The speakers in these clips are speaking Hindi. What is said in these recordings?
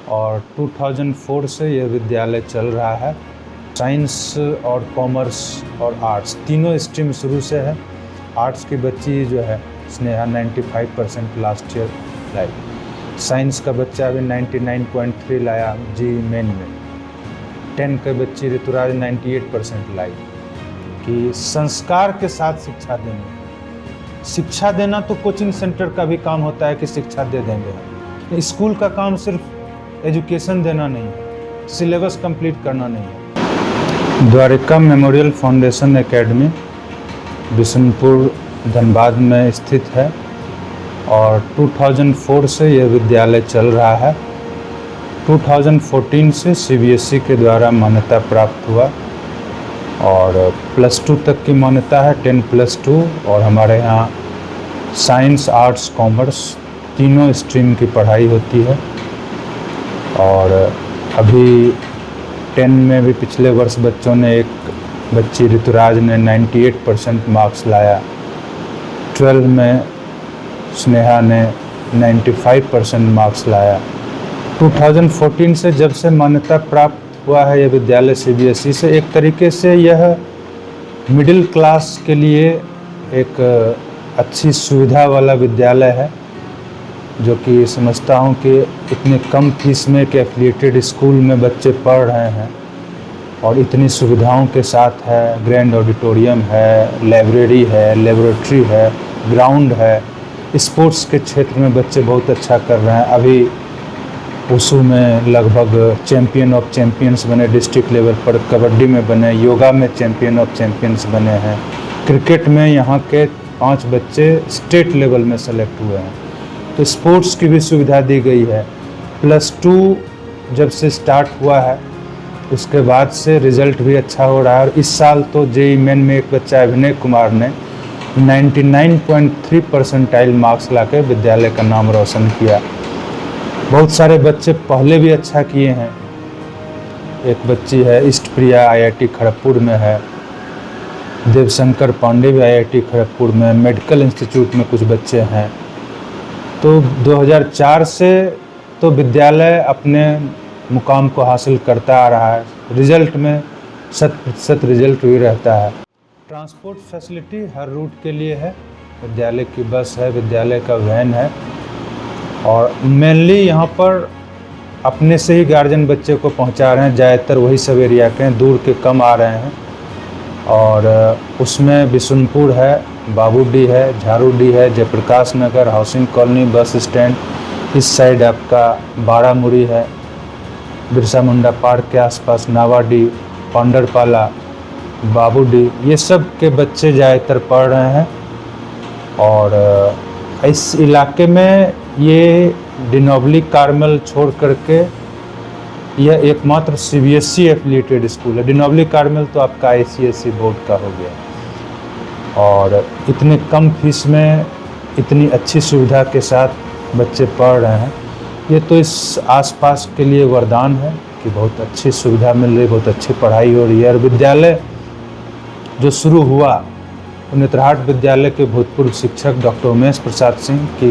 और 2004 से यह विद्यालय चल रहा है। साइंस और कॉमर्स और आर्ट्स तीनों स्ट्रीम शुरू से है। आर्ट्स की बच्ची जो है स्नेहा 95% लास्ट ईयर लाई। साइंस का बच्चा अभी 99.3 लाया जी मेन में। 10 के बच्ची ऋतुराज 98% लाई। कि संस्कार के साथ शिक्षा देना तो कोचिंग सेंटर का भी काम होता है कि शिक्षा दे देंगे। स्कूल का काम सिर्फ एजुकेशन देना नहीं है, सिलेबस कंप्लीट करना नहीं है। Dwarika memorial foundation academy Bishanpur Dhanbad में स्थित है और 2004 से यह विद्यालय चल रहा है। 2014 से CBSE के द्वारा मान्यता प्राप्त हुआ और +2 तक की मान्यता है, 10+2। और हमारे यहाँ साइंस, आर्ट्स, कॉमर्स तीनों स्ट्रीम की पढ़ाई होती है। और अभी 10 में भी पिछले वर्ष बच्चों ने, एक बच्ची ऋतुराज ने 98% मार्क्स लाया। 12 में स्नेहा ने 95% मार्क्स लाया। 2014 से जब से मान्यता प्राप्त हुआ है यह विद्यालय CBSE से, एक तरीके से यह मिडिल क्लास के लिए एक अच्छी सुविधा वाला विद्यालय है, जो कि समझता हूँ कि इतने कम फीस में कि एफिलिएटेड स्कूल में बच्चे पढ़ रहे हैं और इतनी सुविधाओं के साथ है। ग्रैंड ऑडिटोरियम है, लाइब्रेरी है, लेबोरेटरी है, ग्राउंड है। स्पोर्ट्स के क्षेत्र में बच्चे बहुत अच्छा कर रहे हैं। अभी वुशु में लगभग चैम्पियन ऑफ चैम्पियंस बने, डिस्ट्रिक्ट लेवल पर कबड्डी में बने, योगा में चैम्पियन ऑफ चैम्पियंस बने हैं। क्रिकेट में यहाँ के 5 बच्चे स्टेट लेवल में सेलेक्ट हुए हैं। तो स्पोर्ट्स की भी सुविधा दी गई है। +2 जब से स्टार्ट हुआ है उसके बाद से रिज़ल्ट भी अच्छा हो रहा है। और इस साल तो JEE मेन में एक बच्चा अभिनय कुमार ने 99.3 परसेंटाइल मार्क्स लाकर विद्यालय का नाम रोशन किया। बहुत सारे बच्चे पहले भी अच्छा किए हैं। एक बच्ची है इष्टप्रिया, IIT खड़गपुर में है। देवशंकर पांडे भी IIT खड़गपुर में, मेडिकल इंस्टीट्यूट में कुछ बच्चे हैं। तो 2004 से तो विद्यालय अपने मुकाम को हासिल करता आ रहा है। रिजल्ट में 100% रिजल्ट भी रहता है। ट्रांसपोर्ट फैसिलिटी हर रूट के लिए है। विद्यालय की बस है, विद्यालय का वैन है। और मेनली यहाँ पर अपने से ही गार्जियन बच्चे को पहुँचा रहे हैं। ज़्यादातर वही सब एरिया के हैं, दूर के कम आ रहे हैं। और उसमें बिशुनपुर है, बाबूडी है, झारूडी है, जयप्रकाश नगर, हाउसिंग कॉलोनी, बस स्टैंड। इस साइड आपका बारामुरी है, बिरसा मुंडा पार्क के आसपास नावाडी, पांडरपाला, बाबूडी, ये सब के बच्चे ज़्यादातर पढ़ रहे हैं। और इस इलाके में ये डिनोबली कार्मल छोड़ करके यह एकमात्र CBSE एफिलिएटेड स्कूल है। डिनोबली कार्मल तो आपका ICSE बोर्ड का हो गया। और इतने कम फीस में इतनी अच्छी सुविधा के साथ बच्चे पढ़ रहे हैं। ये तो इस आसपास के लिए वरदान है कि बहुत अच्छी सुविधा मिल रही, बहुत अच्छी पढ़ाई हो रही है। और विद्यालय जो शुरू हुआ तो नेत्रहाट विद्यालय के भूतपूर्व शिक्षक डॉक्टर उमेश प्रसाद सिंह की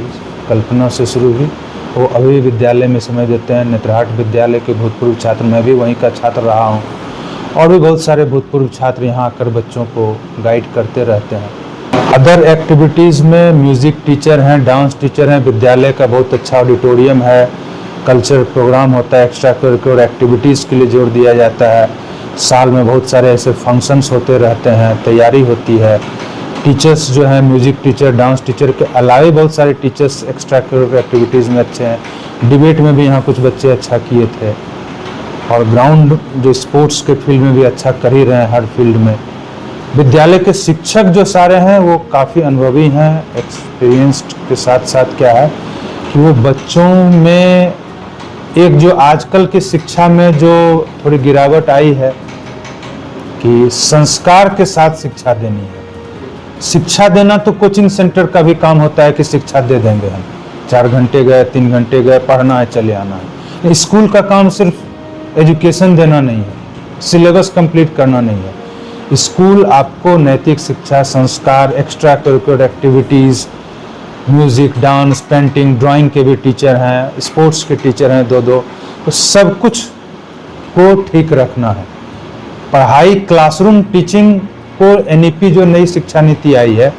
कल्पना से शुरू हुई। वो अभी विद्यालय में समय देते हैं। नेत्रहाट विद्यालय के भूतपूर्व छात्र, मैं भी वहीं का छात्र रहा हूँ। और भी बहुत सारे भूतपूर्व छात्र यहाँ आकर बच्चों को गाइड करते रहते हैं। अदर एक्टिविटीज़ में म्यूज़िक टीचर हैं, डांस टीचर हैं। विद्यालय का बहुत अच्छा ऑडिटोरियम है। कल्चर प्रोग्राम होता है, एक्स्ट्रा करिकुलर एक्टिविटीज़ के लिए जोर दिया जाता है। साल में बहुत सारे ऐसे फंक्शंस होते रहते हैं, तैयारी होती है। टीचर्स जो हैं, म्यूज़िक टीचर, डांस टीचर के अलावा बहुत सारे टीचर्स एक्स्ट्रा करिकुलर एक्टिविटीज़ में अच्छे हैं। डिबेट में भी यहाँ कुछ बच्चे अच्छा किए थे। और ग्राउंड जो स्पोर्ट्स के फील्ड में भी अच्छा कर ही रहे हैं हर फील्ड में। विद्यालय के शिक्षक जो सारे हैं वो काफ़ी अनुभवी हैं, एक्सपीरियंस्ड के साथ साथ क्या है कि वो बच्चों में एक जो आजकल की शिक्षा में जो थोड़ी गिरावट आई है कि संस्कार के साथ शिक्षा देनी है। शिक्षा देना तो कोचिंग सेंटर का भी काम होता है कि शिक्षा दे देंगे हम, 4 घंटे गए, 3 घंटे गए, पढ़ना है, चले आना है। स्कूल का काम सिर्फ एजुकेशन देना नहीं है, सिलेबस कंप्लीट करना नहीं है। स्कूल आपको नैतिक शिक्षा, संस्कार, extra curricular activities, music, dance, painting, drawing के भी टीचर हैं, स्पोर्ट्स के टीचर हैं 2-2। तो सब कुछ को ठीक रखना है। पढ़ाई क्लासरूम टीचिंग को एनईपी जो नई शिक्षा नीति आई है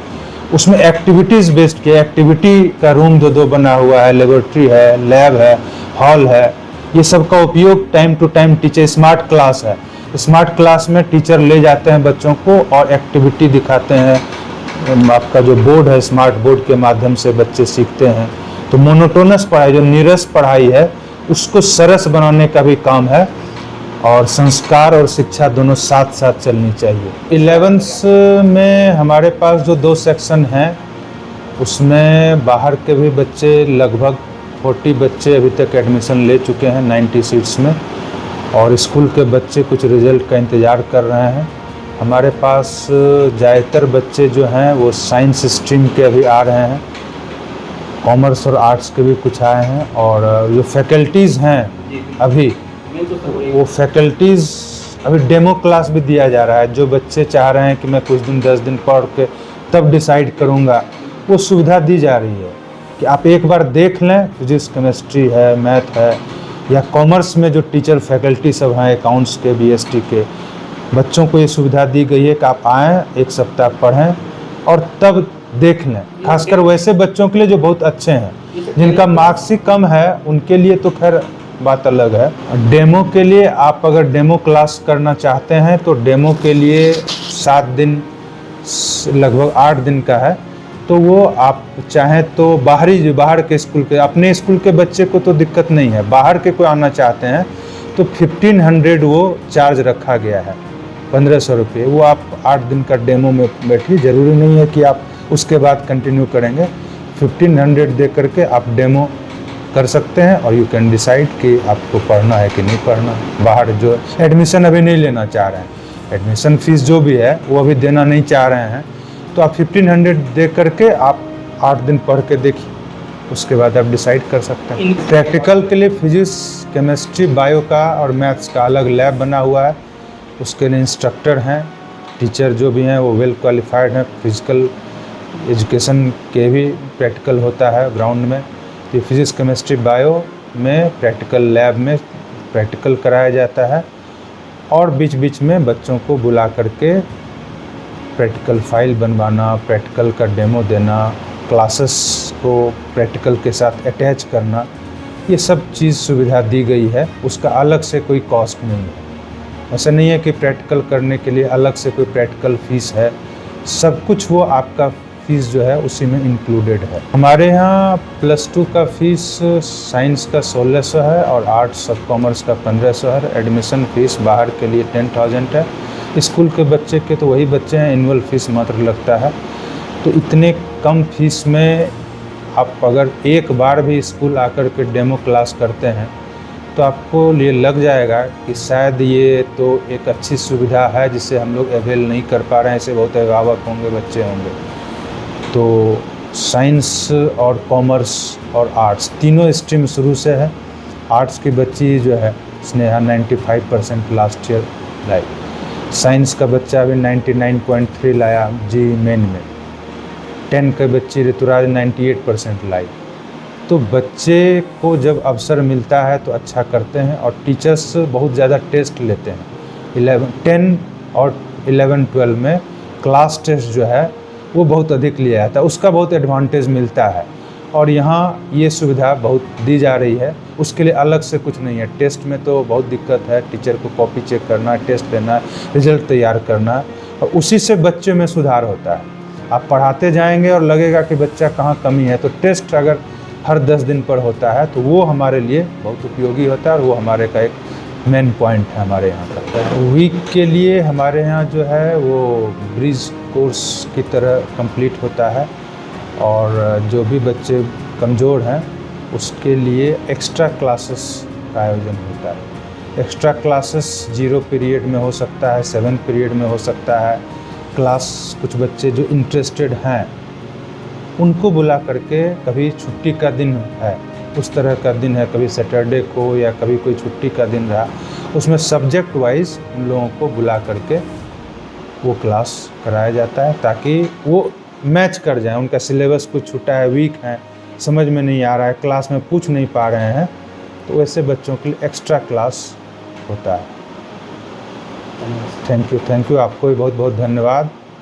उसमें एक्टिविटीज़ बेस्ड की एक्टिविटी का रूम जो 2 बना हुआ है, लेबोरेटरी है, लैब है, हॉल है, ये सब का उपयोग time to time teacher, smart class है, स्मार्ट क्लास में टीचर ले जाते हैं बच्चों को और एक्टिविटी दिखाते हैं। आपका जो बोर्ड है स्मार्ट बोर्ड के माध्यम से बच्चे सीखते हैं। तो मोनोटोनस पढ़ाई जो नीरस पढ़ाई है उसको सरस बनाने का भी काम है और संस्कार और शिक्षा दोनों साथ साथ चलनी चाहिए। 11th में हमारे पास जो 2 सेक्शन हैं उसमें बाहर के भी बच्चे लगभग 40 बच्चे अभी तक एडमिशन ले चुके हैं 90 सीट्स में, और स्कूल के बच्चे कुछ रिजल्ट का इंतज़ार कर रहे हैं। हमारे पास ज़्यादातर बच्चे जो हैं वो साइंस स्ट्रीम के अभी आ रहे हैं, कॉमर्स और आर्ट्स के भी कुछ आए हैं, और जो फैकल्टीज़ हैं अभी वो फैकल्टीज़ अभी डेमो क्लास भी दिया जा रहा है। जो बच्चे चाह रहे हैं कि मैं कुछ दिन 10 दिन पढ़ के तब डिसाइड करूँगा, वो सुविधा दी जा रही है कि आप एक बार देख लें। फिजिक्स, केमिस्ट्री है, मैथ है, या कॉमर्स में जो टीचर फैकल्टी सब हैं अकाउंट्स के, बीएसटी के बच्चों को ये सुविधा दी गई है कि आप आएँ, 1 सप्ताह पढ़ें और तब देख लें। खासकर वैसे बच्चों के लिए जो बहुत अच्छे हैं, जिनका मार्क्स ही कम है, उनके लिए तो खैर बात अलग है। डेमो के लिए आप अगर डेमो क्लास करना चाहते हैं तो डेमो के लिए 7 दिन लगभग 8 दिन का है। तो वो आप चाहें तो बाहर के स्कूल के, अपने स्कूल के बच्चे को तो दिक्कत नहीं है, बाहर के कोई आना चाहते हैं तो 1500 वो चार्ज रखा गया है, 1500 रुपये। वो आप 8 दिन का डेमो में बैठिए, ज़रूरी नहीं है कि आप उसके बाद कंटिन्यू करेंगे। 1500 दे करके आप डेमो कर सकते हैं और यू कैन डिसाइड कि आपको पढ़ना है कि नहीं पढ़ना। बाहर जो एडमिशन अभी नहीं लेना चाह रहे हैं, एडमिशन फ़ीस जो भी है वो अभी देना नहीं चाह रहे हैं, तो आप 1500 दे करके आप 8 दिन पढ़ के देखिए, उसके बाद आप डिसाइड कर सकते हैं। प्रैक्टिकल के लिए फिजिक्स, केमिस्ट्री, बायो का और मैथ्स का अलग लैब बना हुआ है, उसके लिए इंस्ट्रक्टर हैं, टीचर जो भी हैं वो वेल क्वालिफाइड हैं। फिजिकल एजुकेशन के भी प्रैक्टिकल होता है ग्राउंड में, तो फिजिक्स, केमिस्ट्री, बायो में प्रैक्टिकल लैब में प्रैक्टिकल कराया जाता है, और बीच बीच में बच्चों को बुला करके प्रैक्टिकल फाइल बनवाना, प्रैक्टिकल का डेमो देना, क्लासेस को प्रैक्टिकल के साथ अटैच करना, ये सब चीज़ सुविधा दी गई है। उसका अलग से कोई कॉस्ट नहीं है। ऐसा नहीं है कि प्रैक्टिकल करने के लिए अलग से कोई प्रैक्टिकल फ़ीस है, सब कुछ वो आपका फ़ीस जो है उसी में इंक्लूडेड है। हमारे यहाँ +2 का फ़ीस साइंस का 1600 है और आर्ट्स और कॉमर्स का 1500 है। एडमिशन फ़ीस बाहर के लिए 10,000 है, स्कूल के बच्चे के तो वही बच्चे हैं, एनुअल फ़ीस मात्र लगता है। तो इतने कम फीस में आप अगर एक बार भी स्कूल आकर के डेमो क्लास करते हैं तो आपको ये लग जाएगा कि शायद ये तो एक अच्छी सुविधा है जिसे हम लोग अवेल नहीं कर पा रहे हैं। ऐसे बहुत अभिभावक होंगे, बच्चे होंगे। तो साइंस और कॉमर्स और आर्ट्स तीनों स्ट्रीम शुरू से है। आर्ट्स की बच्ची जो है स्नेहा 95% लास्ट ईयर लाई। साइंस का बच्चा अभी 99.3 लाया जी मेन में। 10 के बच्ची ऋतुराज 98% लाई। तो बच्चे को जब अवसर मिलता है तो अच्छा करते हैं, और टीचर्स बहुत ज़्यादा टेस्ट लेते हैं। 10 और 11-12 में क्लास टेस्ट जो है वो बहुत अधिक लिया जाता है, उसका बहुत एडवांटेज मिलता है, और यहाँ ये सुविधा बहुत दी जा रही है। उसके लिए अलग से कुछ नहीं है। टेस्ट में तो बहुत दिक्कत है, टीचर को कॉपी चेक करना है, टेस्ट देना है, रिजल्ट तैयार करना है, और उसी से बच्चे में सुधार होता है। आप पढ़ाते जाएंगे और लगेगा कि बच्चा कहाँ कमी है, तो टेस्ट अगर हर 10 दिन पर होता है तो वो हमारे लिए बहुत उपयोगी होता है, और वो हमारे का एक मेन पॉइंट है हमारे यहाँ का। वीक के लिए हमारे यहाँ जो है वो ब्रिज कोर्स की तरह कंप्लीट होता है, और जो भी बच्चे कमज़ोर हैं उसके लिए एक्स्ट्रा क्लासेस का आयोजन होता है। एक्स्ट्रा क्लासेस 0 पीरियड में हो सकता है, 7 पीरियड में हो सकता है। क्लास कुछ बच्चे जो इंटरेस्टेड हैं उनको बुला करके, कभी छुट्टी का दिन है उस तरह का दिन है, कभी सैटरडे को या कभी कोई छुट्टी का दिन रहा, उसमें सब्जेक्ट वाइज उन लोगों को बुला करके वो क्लास कराया जाता है, ताकि वो मैच कर जाए। उनका सिलेबस कुछ छूटा है, वीक है, समझ में नहीं आ रहा है, क्लास में पूछ नहीं पा रहे हैं, तो वैसे बच्चों के लिए एक्स्ट्रा क्लास होता है। थैंक यू, आपको भी बहुत बहुत धन्यवाद।